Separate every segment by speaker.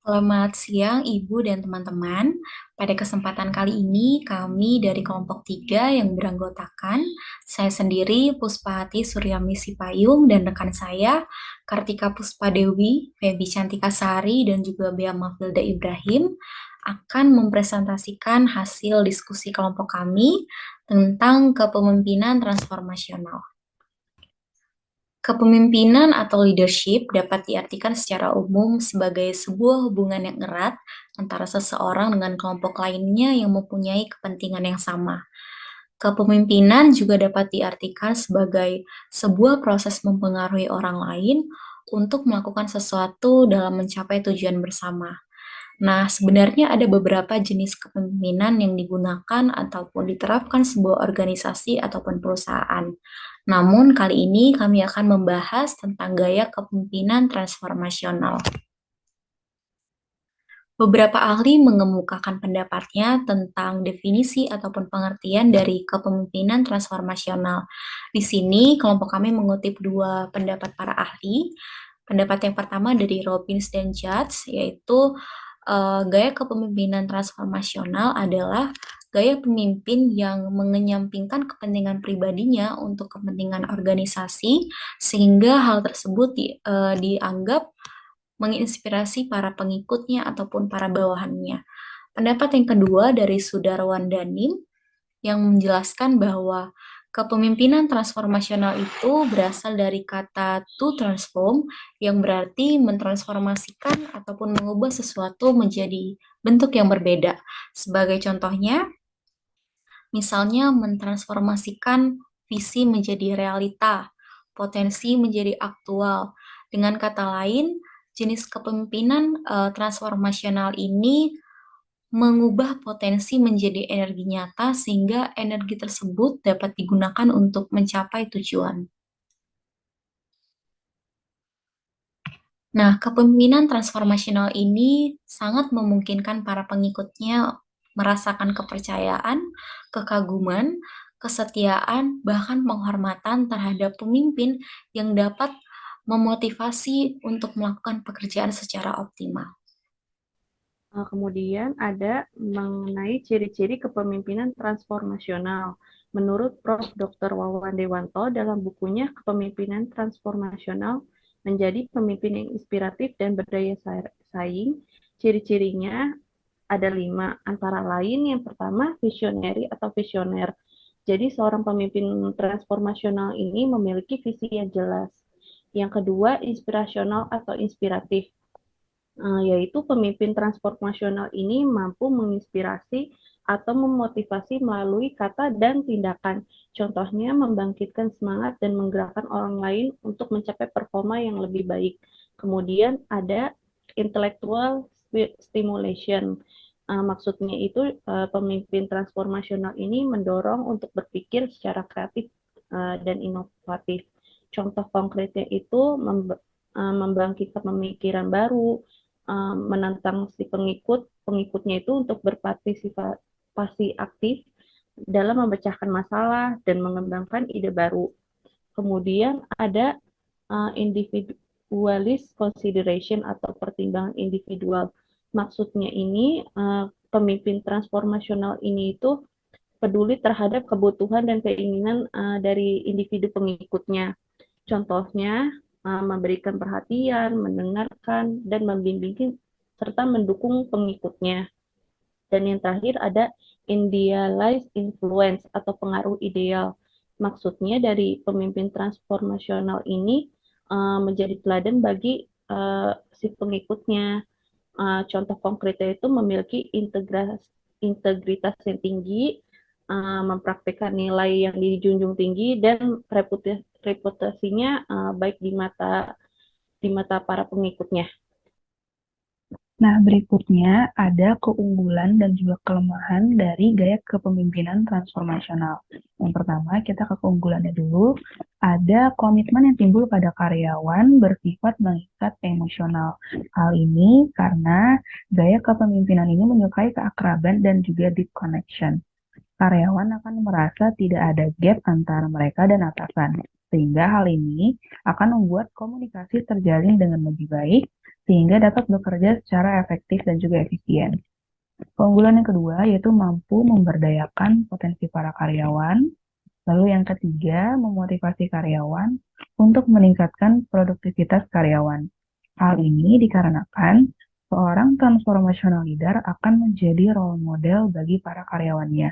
Speaker 1: Selamat siang, Ibu dan teman-teman. Pada kesempatan kali ini, kami dari kelompok 3 yang beranggotakan, saya sendiri, Puspahati Suryami Sipayung, dan rekan saya, Kartika Puspadewi, Feby Cantika Sari, dan juga Bea Mafilda Ibrahim, akan mempresentasikan hasil diskusi kelompok kami tentang kepemimpinan transformasional. Kepemimpinan atau leadership dapat diartikan secara umum sebagai sebuah hubungan yang erat antara seseorang dengan kelompok lainnya yang mempunyai kepentingan yang sama. Kepemimpinan juga dapat diartikan sebagai sebuah proses mempengaruhi orang lain untuk melakukan sesuatu dalam mencapai tujuan bersama. Nah, sebenarnya ada beberapa jenis kepemimpinan yang digunakan ataupun diterapkan sebuah organisasi ataupun perusahaan. Namun, kali ini kami akan membahas tentang gaya kepemimpinan transformasional. Beberapa ahli mengemukakan pendapatnya tentang definisi ataupun pengertian dari kepemimpinan transformasional. Di sini, kelompok kami mengutip dua pendapat para ahli. Pendapat yang pertama dari Robbins dan Judge, yaitu gaya kepemimpinan transformasional adalah gaya pemimpin yang mengenyampingkan kepentingan pribadinya untuk kepentingan organisasi, sehingga hal tersebut dianggap menginspirasi para pengikutnya ataupun para bawahannya. Pendapat yang kedua dari Sudarwan Danim yang menjelaskan bahwa kepemimpinan transformasional itu berasal dari kata to transform yang berarti mentransformasikan ataupun mengubah sesuatu menjadi bentuk yang berbeda. Sebagai contohnya, misalnya mentransformasikan visi menjadi realita, potensi menjadi aktual. Dengan kata lain, jenis kepemimpinan transformasional ini mengubah potensi menjadi energi nyata sehingga energi tersebut dapat digunakan untuk mencapai tujuan. Nah, kepemimpinan transformasional ini sangat memungkinkan para pengikutnya merasakan kepercayaan, kekaguman, kesetiaan, bahkan penghormatan terhadap pemimpin yang dapat memotivasi untuk melakukan pekerjaan secara optimal.
Speaker 2: Kemudian ada mengenai ciri-ciri kepemimpinan transformasional. Menurut Prof. Dr. Wawan Dewanto dalam bukunya Kepemimpinan Transformasional menjadi pemimpin yang inspiratif dan berdaya saing, ciri-cirinya ada 5. Antara lain yang pertama visionary atau visioner. Jadi seorang pemimpin transformasional ini memiliki visi yang jelas. Yang kedua inspirasional atau inspiratif, yaitu pemimpin transformasional ini mampu menginspirasi atau memotivasi melalui kata dan tindakan. Contohnya membangkitkan semangat dan menggerakkan orang lain untuk mencapai performa yang lebih baik. Kemudian ada intellectual stimulation. Maksudnya itu pemimpin transformasional ini mendorong untuk berpikir secara kreatif dan inovatif. Contoh konkretnya itu membangkitkan pemikiran baru, menantang si pengikutnya itu untuk berpartisipasi aktif dalam memecahkan masalah dan mengembangkan ide baru. Kemudian ada individualist consideration atau pertimbangan individual. Maksudnya ini pemimpin transformasional ini itu peduli terhadap kebutuhan dan keinginan dari individu pengikutnya. Contohnya, memberikan perhatian, mendengarkan, dan membimbing serta mendukung pengikutnya. Dan yang terakhir ada idealized influence atau pengaruh ideal. Maksudnya dari pemimpin transformasional ini menjadi teladan bagi si pengikutnya. Contoh konkretnya itu memiliki integritas yang tinggi, mempraktikkan nilai yang dijunjung tinggi, dan reputasinya baik di mata para pengikutnya.
Speaker 3: Nah, berikutnya ada keunggulan dan juga kelemahan dari gaya kepemimpinan transformasional. Yang pertama, kita ke keunggulannya dulu. Ada komitmen yang timbul pada karyawan bersifat mengikat emosional. Hal ini karena gaya kepemimpinan ini menyukai keakraban dan juga deep connection. Karyawan akan merasa tidak ada gap antara mereka dan atasan, sehingga hal ini akan membuat komunikasi terjalin dengan lebih baik, sehingga dapat bekerja secara efektif dan juga efisien. Keunggulan yang kedua yaitu mampu memberdayakan potensi para karyawan. Lalu yang ketiga, memotivasi karyawan untuk meningkatkan produktivitas karyawan. Hal ini dikarenakan seorang transformational leader akan menjadi role model bagi para karyawannya.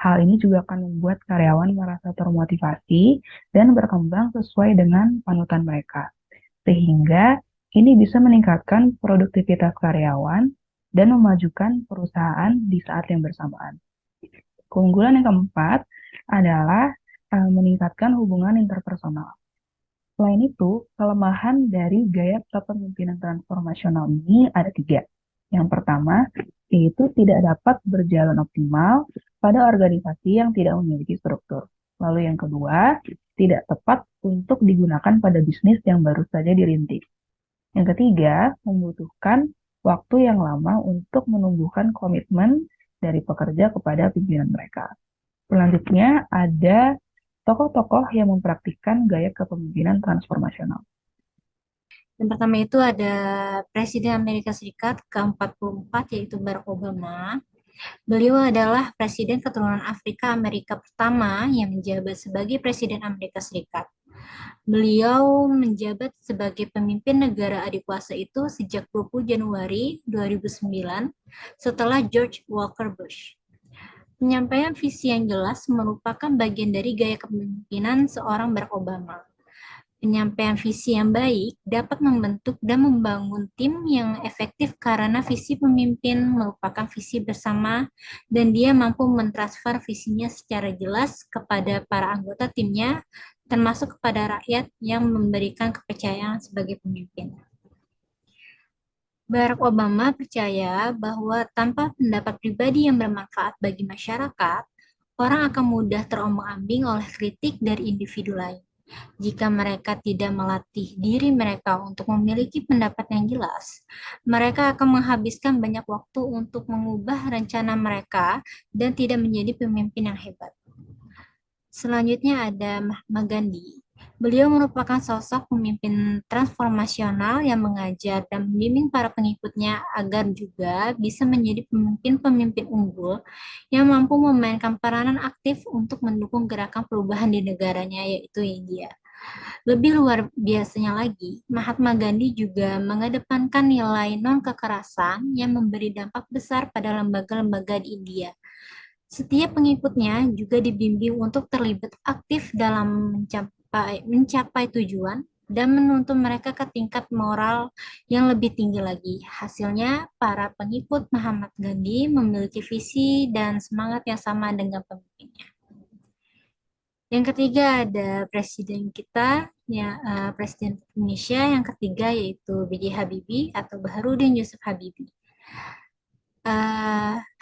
Speaker 3: Hal ini juga akan membuat karyawan merasa termotivasi dan berkembang sesuai dengan panutan mereka. Sehingga ini bisa meningkatkan produktivitas karyawan dan memajukan perusahaan di saat yang bersamaan. Keunggulan yang keempat adalah meningkatkan hubungan interpersonal. Selain itu, kelemahan dari gaya kepemimpinan transformasional ini ada 3. Yang pertama, yaitu tidak dapat berjalan optimal pada organisasi yang tidak memiliki struktur. Lalu yang kedua, tidak tepat untuk digunakan pada bisnis yang baru saja dirintis. Yang ketiga, membutuhkan waktu yang lama untuk menumbuhkan komitmen dari pekerja kepada pimpinan mereka. Selanjutnya, ada tokoh-tokoh yang mempraktikkan gaya kepemimpinan transformasional.
Speaker 1: Yang pertama itu ada Presiden Amerika Serikat ke-44 yaitu Barack Obama. Beliau adalah Presiden keturunan Afrika Amerika pertama yang menjabat sebagai Presiden Amerika Serikat. Beliau menjabat sebagai pemimpin negara adikuasa itu sejak 20 Januari 2009 setelah George Walker Bush. Penyampaian visi yang jelas merupakan bagian dari gaya kepemimpinan seorang Barack Obama. Penyampaian visi yang baik dapat membentuk dan membangun tim yang efektif karena visi pemimpin merupakan visi bersama dan dia mampu mentransfer visinya secara jelas kepada para anggota timnya, termasuk kepada rakyat yang memberikan kepercayaan sebagai pemimpin. Barack Obama percaya bahwa tanpa pendapat pribadi yang bermanfaat bagi masyarakat, orang akan mudah terombang-ambing oleh kritik dari individu lain. Jika mereka tidak melatih diri mereka untuk memiliki pendapat yang jelas, mereka akan menghabiskan banyak waktu untuk mengubah rencana mereka dan tidak menjadi pemimpin yang hebat. Selanjutnya ada Mahatma Gandhi. Beliau merupakan sosok pemimpin transformasional yang mengajar dan membimbing para pengikutnya agar juga bisa menjadi pemimpin-pemimpin unggul yang mampu memainkan peranan aktif untuk mendukung gerakan perubahan di negaranya, yaitu India. Lebih luar biasanya lagi, Mahatma Gandhi juga mengedepankan nilai non-kekerasan yang memberi dampak besar pada lembaga-lembaga di India. Setiap pengikutnya juga dibimbing untuk terlibat aktif dalam mencapai tujuan dan menuntun mereka ke tingkat moral yang lebih tinggi lagi. Hasilnya, para pengikut Mahatma Gandhi memiliki visi dan semangat yang sama dengan pemimpinnya. Yang ketiga ada presiden kita, Presiden Indonesia yang ketiga yaitu B.J. Habibie atau Baharudin Yusuf Habibie.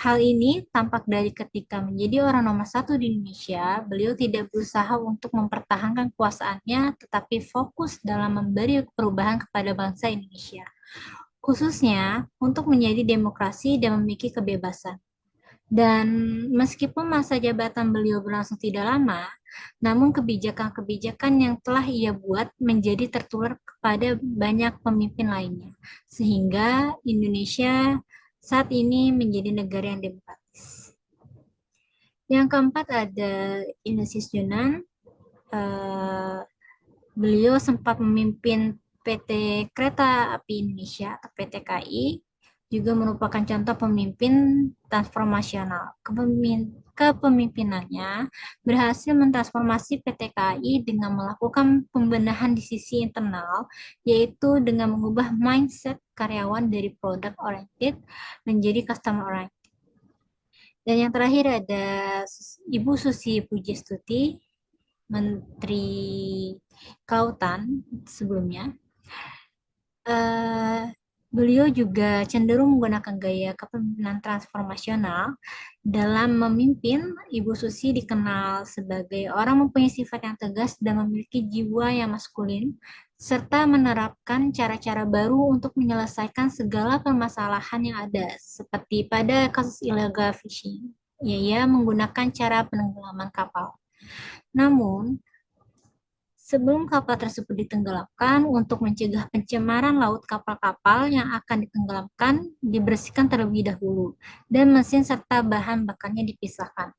Speaker 1: Hal ini tampak dari ketika menjadi orang nomor 1 di Indonesia, beliau tidak berusaha untuk mempertahankan kekuasaannya, tetapi fokus dalam memberi perubahan kepada bangsa Indonesia, khususnya untuk menjadi demokrasi dan memiliki kebebasan. Dan meskipun masa jabatan beliau berlangsung tidak lama, namun kebijakan-kebijakan yang telah ia buat menjadi tertular kepada banyak pemimpin lainnya, sehingga Indonesia saat ini menjadi negara yang demokratis. Yang keempat ada Ignatius Jonan. Beliau sempat memimpin PT Kereta Api Indonesia atau PT KAI, juga merupakan contoh pemimpin transformasional. Kepemimpinannya berhasil mentransformasi PT KAI dengan melakukan pembenahan di sisi internal, yaitu dengan mengubah mindset karyawan dari product oriented menjadi customer oriented. Dan yang terakhir ada Ibu Susi Pujiastuti, Menteri Kelautan sebelumnya. Beliau juga cenderung menggunakan gaya kepemimpinan transformasional. Dalam memimpin, Ibu Susi dikenal sebagai orang mempunyai sifat yang tegas dan memiliki jiwa yang maskulin, serta menerapkan cara-cara baru untuk menyelesaikan segala permasalahan yang ada, seperti pada kasus illegal fishing. Ia menggunakan cara penenggelaman kapal. Namun, Sebelum kapal tersebut ditenggelamkan, untuk mencegah pencemaran laut, kapal-kapal yang akan ditenggelamkan dibersihkan terlebih dahulu, dan mesin serta bahan bakarnya dipisahkan.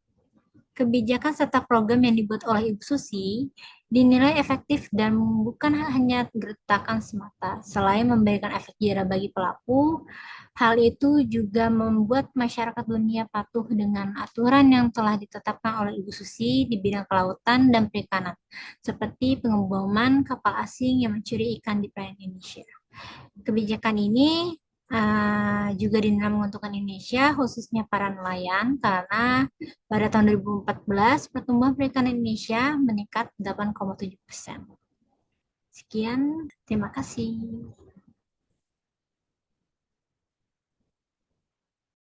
Speaker 1: Kebijakan serta program yang dibuat oleh Ibu Susi dinilai efektif dan bukan hanya gertakan semata. Selain memberikan efek jera bagi pelaku, hal itu juga membuat masyarakat dunia patuh dengan aturan yang telah ditetapkan oleh Ibu Susi di bidang kelautan dan perikanan, seperti pengeboman kapal asing yang mencuri ikan di perairan Indonesia. Kebijakan ini juga dinilai menguntungkan Indonesia, khususnya para nelayan, karena pada tahun 2014 pertumbuhan perikanan Indonesia meningkat 8,7%. Sekian, terima kasih.